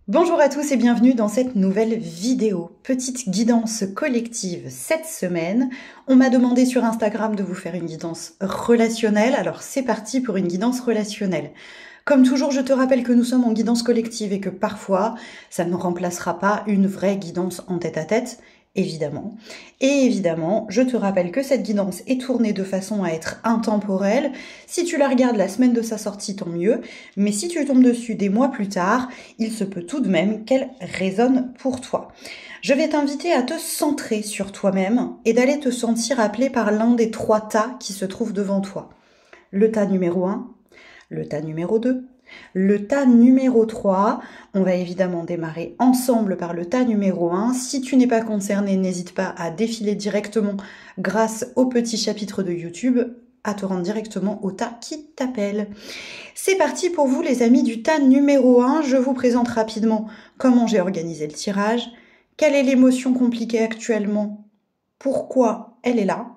Bonjour à tous et bienvenue dans cette nouvelle vidéo. Petite guidance collective cette semaine. On m'a demandé sur Instagram de vous faire une guidance relationnelle, alors c'est parti pour une guidance relationnelle. Comme toujours, je te rappelle que nous sommes en guidance collective et que parfois, ça ne remplacera pas une vraie guidance en tête-à-tête, évidemment. Et évidemment, je te rappelle que cette guidance est tournée de façon à être intemporelle. Si tu la regardes la semaine de sa sortie, tant mieux. Mais si tu tombes dessus des mois plus tard, il se peut tout de même qu'elle résonne pour toi. Je vais t'inviter à te centrer sur toi-même et d'aller te sentir appelé par l'un des trois tas qui se trouvent devant toi. Le tas numéro 1, le tas numéro 2, le tas numéro 3. On va évidemment démarrer ensemble par le tas numéro 1. Si tu n'es pas concerné, n'hésite pas à défiler directement grâce au petit chapitre de YouTube à te rendre directement au tas qui t'appelle. C'est parti pour vous les amis du tas numéro 1. Je vous présente rapidement comment j'ai organisé le tirage, quelle est l'émotion compliquée actuellement, pourquoi elle est là,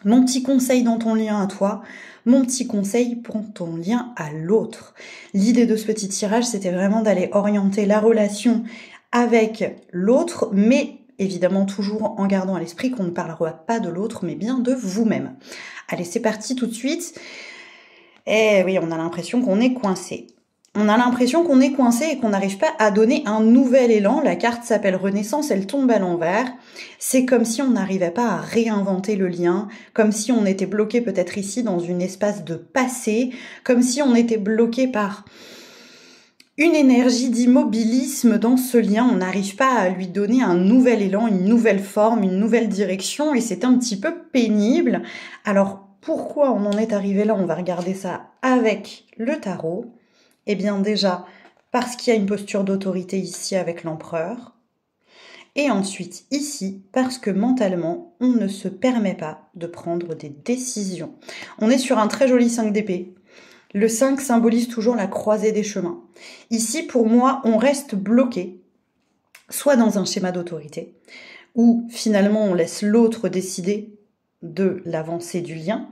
mon petit conseil dans ton lien à toi, mon petit conseil pour ton lien à l'autre. L'idée de ce petit tirage, c'était vraiment d'aller orienter la relation avec l'autre, mais évidemment toujours en gardant à l'esprit qu'on ne parlera pas de l'autre, mais bien de vous-même. Allez, c'est parti tout de suite. Eh oui, on a l'impression qu'on est coincé. On a l'impression qu'on est coincé et qu'on n'arrive pas à donner un nouvel élan. La carte s'appelle Renaissance, elle tombe à l'envers. C'est comme si on n'arrivait pas à réinventer le lien, comme si on était bloqué peut-être ici dans une espace de passé, comme si on était bloqué par une énergie d'immobilisme dans ce lien. On n'arrive pas à lui donner un nouvel élan, une nouvelle forme, une nouvelle direction et c'est un petit peu pénible. Alors, pourquoi on en est arrivé là? On va regarder ça avec le tarot. Eh bien déjà, parce qu'il y a une posture d'autorité ici avec l'empereur. Et ensuite, ici, parce que mentalement, on ne se permet pas de prendre des décisions. On est sur un très joli 5 d'épée. Le 5 symbolise toujours la croisée des chemins. Ici, pour moi, on reste bloqué, soit dans un schéma d'autorité, où finalement on laisse l'autre décider de l'avancée du lien,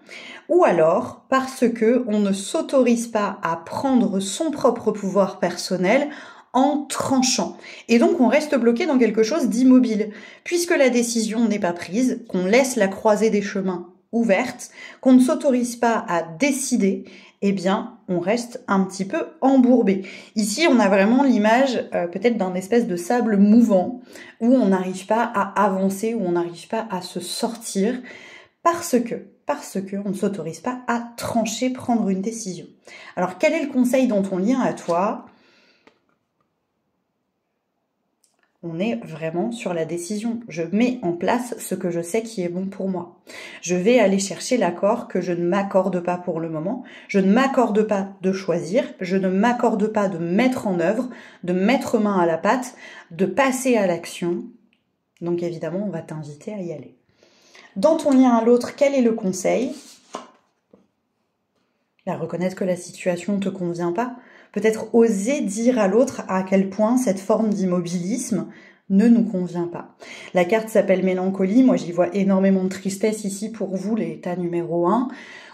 ou alors parce que on ne s'autorise pas à prendre son propre pouvoir personnel en tranchant. Et donc on reste bloqué dans quelque chose d'immobile, puisque la décision n'est pas prise, qu'on laisse la croisée des chemins ouverte, qu'on ne s'autorise pas à décider, eh bien, on reste un petit peu embourbé. Ici, on a vraiment l'image peut-être d'un espèce de sable mouvant où on n'arrive pas à avancer, où on n'arrive pas à se sortir parce que on ne s'autorise pas à trancher, prendre une décision. Alors, quel est le conseil dans ton lien à toi? On est vraiment sur la décision. Je mets en place ce que je sais qui est bon pour moi. Je vais aller chercher l'accord que je ne m'accorde pas pour le moment. Je ne m'accorde pas de choisir. Je ne m'accorde pas de mettre en œuvre, de mettre main à la pâte, de passer à l'action. Donc évidemment, on va t'inviter à y aller. Dans ton lien à l'autre, quel est le conseil? Reconnaître que la situation ne te convient pas. Peut-être oser dire à l'autre à quel point cette forme d'immobilisme ne nous convient pas. La carte s'appelle Mélancolie. Moi, j'y vois énormément de tristesse ici pour vous, l'état numéro 1.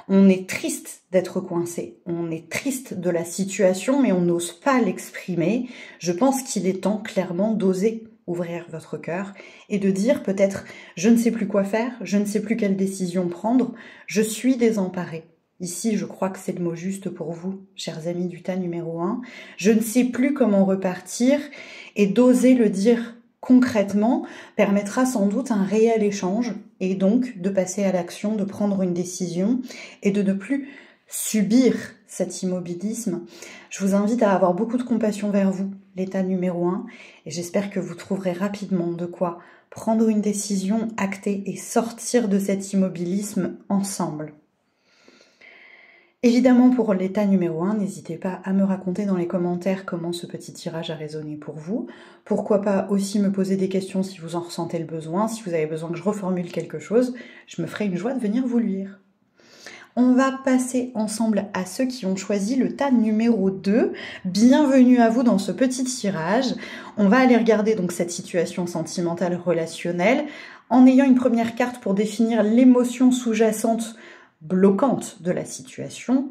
On est triste d'être coincé. On est triste de la situation, mais on n'ose pas l'exprimer. Je pense qu'il est temps clairement d'oser ouvrir votre cœur et de dire peut-être « je ne sais plus quoi faire, je ne sais plus quelle décision prendre, je suis désemparée ». Ici, je crois que c'est le mot juste pour vous, chers amis du tas numéro 1. Je ne sais plus comment repartir et d'oser le dire concrètement permettra sans doute un réel échange et donc de passer à l'action, de prendre une décision et de ne plus subir cet immobilisme. Je vous invite à avoir beaucoup de compassion vers vous, l'état numéro 1, et j'espère que vous trouverez rapidement de quoi prendre une décision actée et sortir de cet immobilisme ensemble. Évidemment, pour l'état numéro 1, n'hésitez pas à me raconter dans les commentaires comment ce petit tirage a résonné pour vous. Pourquoi pas aussi me poser des questions si vous en ressentez le besoin, si vous avez besoin que je reformule quelque chose, je me ferai une joie de venir vous lire. On va passer ensemble à ceux qui ont choisi le tas numéro 2. Bienvenue à vous dans ce petit tirage. On va aller regarder donc cette situation sentimentale relationnelle en ayant une première carte pour définir l'émotion sous-jacente bloquante de la situation,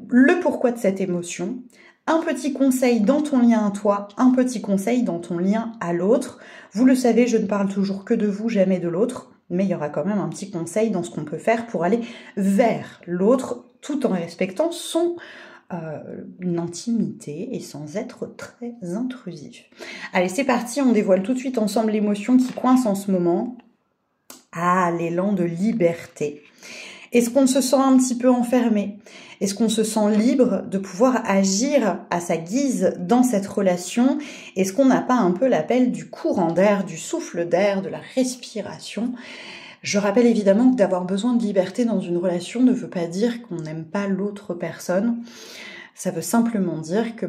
le pourquoi de cette émotion, Un petit conseil dans ton lien à toi, un petit conseil dans ton lien à l'autre. Vous le savez, je ne parle toujours que de vous, jamais de l'autre, mais il y aura quand même un petit conseil dans ce qu'on peut faire pour aller vers l'autre tout en respectant son intimité et sans être très intrusif. Allez, c'est parti, on dévoile tout de suite ensemble l'émotion qui coince en ce moment. Ah, l'élan de liberté. Est-ce qu'on se sent un petit peu enfermé? Est-ce qu'on se sent libre de pouvoir agir à sa guise dans cette relation? Est-ce qu'on n'a pas un peu l'appel du courant d'air, du souffle d'air, de la respiration? Je rappelle évidemment que d'avoir besoin de liberté dans une relation ne veut pas dire qu'on n'aime pas l'autre personne. Ça veut simplement dire que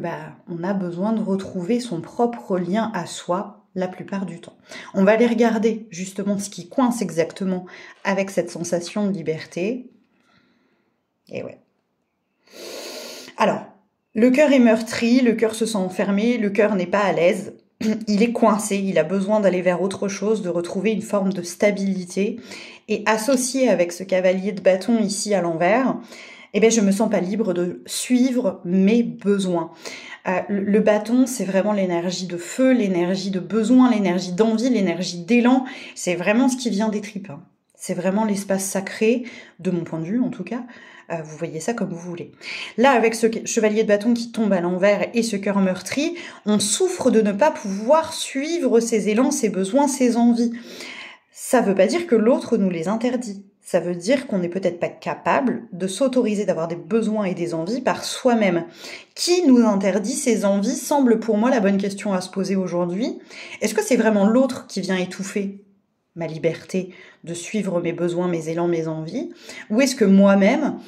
on a besoin de retrouver son propre lien à soi la plupart du temps. On va aller regarder justement ce qui coince exactement avec cette sensation de liberté. Et ouais. Alors, le cœur est meurtri, le cœur se sent enfermé, le cœur n'est pas à l'aise. Il est coincé, il a besoin d'aller vers autre chose, de retrouver une forme de stabilité. Et associé avec ce cavalier de bâton ici à l'envers, je me sens pas libre de suivre mes besoins. Le bâton, c'est vraiment l'énergie de feu, l'énergie de besoin, l'énergie d'envie, l'énergie d'élan. C'est vraiment ce qui vient des tripes. C'est vraiment l'espace sacré, de mon point de vue en tout cas. Vous voyez ça comme vous voulez. Là, avec ce chevalier de bâton qui tombe à l'envers et ce cœur meurtri, on souffre de ne pas pouvoir suivre ses élans, ses besoins, ses envies. Ça veut pas dire que l'autre nous les interdit. Ça veut dire qu'on n'est peut-être pas capable de s'autoriser d'avoir des besoins et des envies par soi-même. Qui nous interdit ces envies semble pour moi la bonne question à se poser aujourd'hui. Est-ce que c'est vraiment l'autre qui vient étouffer ma liberté de suivre mes besoins, mes élans, mes envies? Ou est-ce que moi-même,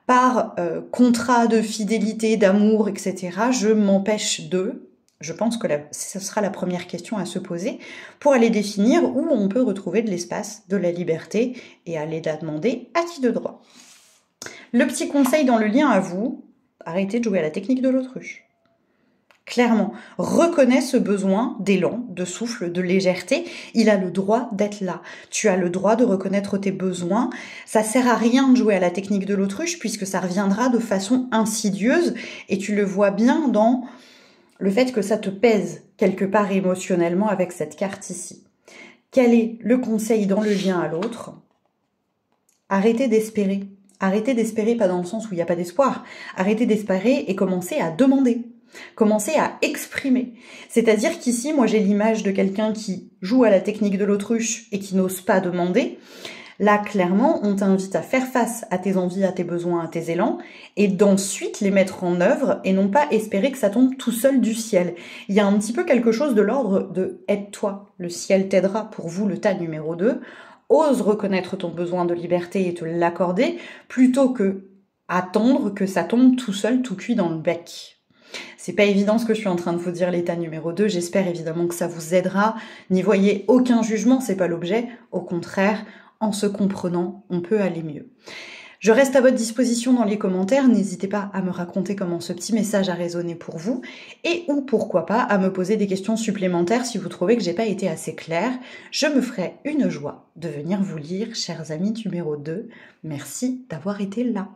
par contrat de fidélité, d'amour, etc., je m'empêche d'eux? Je pense que ce sera la première question à se poser pour aller définir où on peut retrouver de l'espace, de la liberté et aller la demander à qui de droit. Le petit conseil dans le lien à vous, arrêtez de jouer à la technique de l'autruche. Clairement, reconnais ce besoin d'élan, de souffle, de légèreté. Il a le droit d'être là. Tu as le droit de reconnaître tes besoins. Ça sert à rien de jouer à la technique de l'autruche puisque ça reviendra de façon insidieuse et tu le vois bien dans le fait que ça te pèse quelque part émotionnellement avec cette carte ici. Quel est le conseil dans le lien à l'autre? Arrêtez d'espérer. Arrêtez d'espérer, pas dans le sens où il n'y a pas d'espoir. Arrêtez d'espérer et commencez à demander. Commencez à exprimer. C'est-à-dire qu'ici, moi j'ai l'image de quelqu'un qui joue à la technique de l'autruche et qui n'ose pas demander. Là, clairement, on t'invite à faire face à tes envies, à tes besoins, à tes élans, et d'ensuite les mettre en œuvre et non pas espérer que ça tombe tout seul du ciel. Il y a un petit peu quelque chose de l'ordre de « aide-toi, le ciel t'aidera » pour vous, le tas numéro 2. Ose reconnaître ton besoin de liberté et te l'accorder, plutôt que attendre que ça tombe tout seul, tout cuit dans le bec. C'est pas évident ce que je suis en train de vous dire, l'état numéro 2. J'espère évidemment que ça vous aidera. N'y voyez aucun jugement, c'est pas l'objet. Au contraire, en se comprenant, on peut aller mieux. Je reste à votre disposition dans les commentaires. N'hésitez pas à me raconter comment ce petit message a résonné pour vous et ou pourquoi pas à me poser des questions supplémentaires si vous trouvez que j'ai pas été assez claire. Je me ferai une joie de venir vous lire, chers amis numéro 2. Merci d'avoir été là.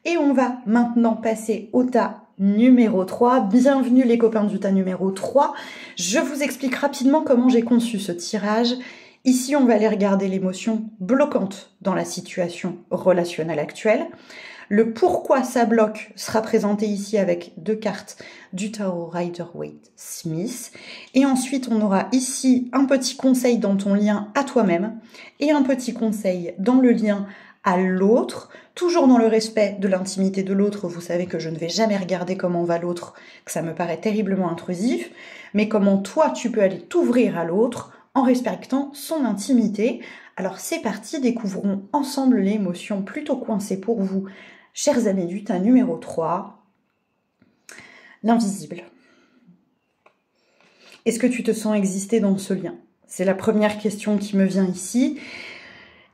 Et on va maintenant passer au tas numéro 3. Bienvenue les copains du tas numéro 3. Je vous explique rapidement comment j'ai conçu ce tirage. Ici, on va aller regarder l'émotion bloquante dans la situation relationnelle actuelle. Le pourquoi ça bloque sera présenté ici avec 2 cartes du tarot Rider-Waite-Smith. Et ensuite, on aura ici un petit conseil dans ton lien à toi-même et un petit conseil dans le lien à l'autre, toujours dans le respect de l'intimité de l'autre. Vous savez que je ne vais jamais regarder comment va l'autre, que ça me paraît terriblement intrusif, mais comment toi tu peux aller t'ouvrir à l'autre en respectant son intimité. Alors c'est parti, découvrons ensemble l'émotion plutôt coincée pour vous, chers amis du tas numéro 3, l'invisible. Est-ce que tu te sens exister dans ce lien? C'est la première question qui me vient ici.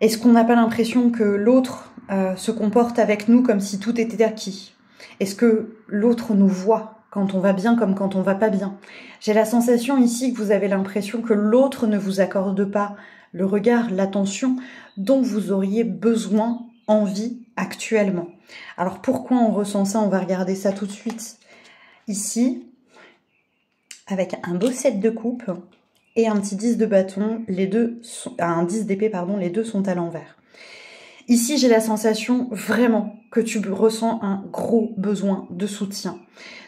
Est-ce qu'on n'a pas l'impression que l'autre se comporte avec nous comme si tout était acquis? Est-ce que l'autre nous voit quand on va bien comme quand on va pas bien? J'ai la sensation ici que vous avez l'impression que l'autre ne vous accorde pas le regard, l'attention dont vous auriez besoin, envie actuellement. Alors pourquoi on ressent ça? On va regarder ça tout de suite. ici, avec un beau 7 de coupe et un petit 10 de bâton, un 10 d'épée, pardon, les deux sont à l'envers. Ici, j'ai la sensation vraiment que tu ressens un gros besoin de soutien.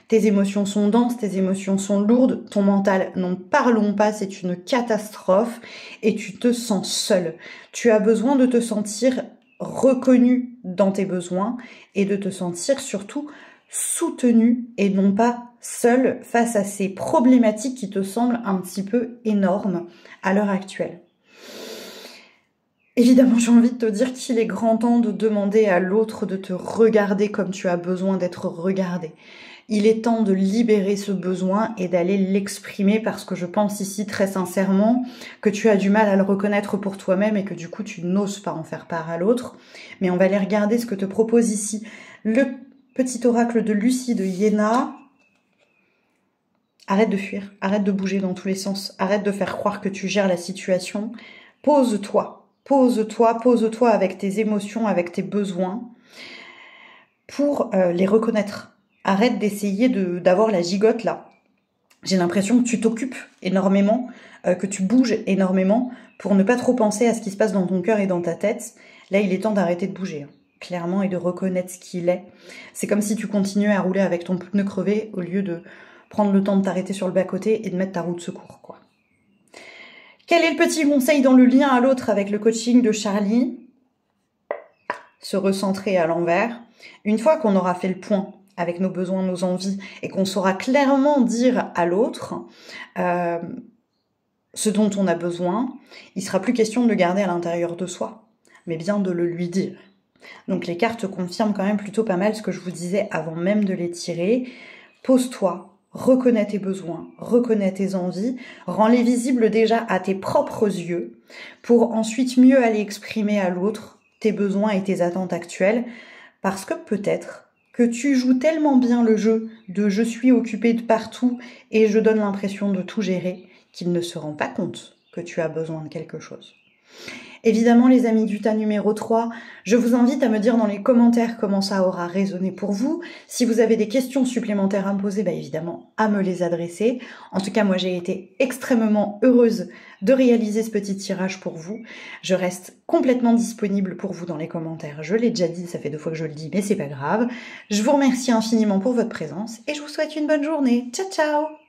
Tes émotions sont denses, tes émotions sont lourdes, ton mental, n'en parlons pas, c'est une catastrophe et tu te sens seul. Tu as besoin de te sentir reconnu dans tes besoins et de te sentir surtout soutenu et non pas seul face à ces problématiques qui te semblent un petit peu énormes à l'heure actuelle. Évidemment, j'ai envie de te dire qu'il est grand temps de demander à l'autre de te regarder comme tu as besoin d'être regardé. Il est temps de libérer ce besoin et d'aller l'exprimer parce que je pense ici très sincèrement que tu as du mal à le reconnaître pour toi-même et que du coup tu n'oses pas en faire part à l'autre. Mais on va aller regarder ce que te propose ici le petit oracle de Lucie de Iéna. Arrête de fuir, arrête de bouger dans tous les sens, arrête de faire croire que tu gères la situation. Pose-toi. Pose-toi avec tes émotions, avec tes besoins, pour les reconnaître. Arrête d'essayer d'avoir la gigote là. J'ai l'impression que tu t'occupes énormément, que tu bouges énormément pour ne pas trop penser à ce qui se passe dans ton cœur et dans ta tête. Là, il est temps d'arrêter de bouger, clairement, et de reconnaître ce qu'il est. C'est comme si tu continuais à rouler avec ton pneu crevé au lieu de prendre le temps de t'arrêter sur le bas-côté et de mettre ta roue de secours, quoi. Quel est le petit conseil dans le lien à l'autre avec le coaching de Charlie? Se recentrer à l'envers. Une fois qu'on aura fait le point avec nos besoins, nos envies, et qu'on saura clairement dire à l'autre ce dont on a besoin, il sera plus question de le garder à l'intérieur de soi, mais bien de le lui dire. Donc les cartes confirment quand même plutôt pas mal ce que je vous disais avant même de les tirer. Pose-toi. Reconnais tes besoins, reconnais tes envies, rends-les visibles déjà à tes propres yeux pour ensuite mieux aller exprimer à l'autre tes besoins et tes attentes actuelles parce que peut-être que tu joues tellement bien le jeu de je suis occupé de partout et je donne l'impression de tout gérer qu'il ne se rend pas compte que tu as besoin de quelque chose. Évidemment, les amis du tas numéro 3, je vous invite à me dire dans les commentaires comment ça aura résonné pour vous. Si vous avez des questions supplémentaires à me poser, évidemment, à me les adresser. En tout cas, moi, j'ai été extrêmement heureuse de réaliser ce petit tirage pour vous. Je reste complètement disponible pour vous dans les commentaires. Je l'ai déjà dit, ça fait 2 fois que je le dis, mais c'est pas grave. Je vous remercie infiniment pour votre présence et je vous souhaite une bonne journée. Ciao, ciao!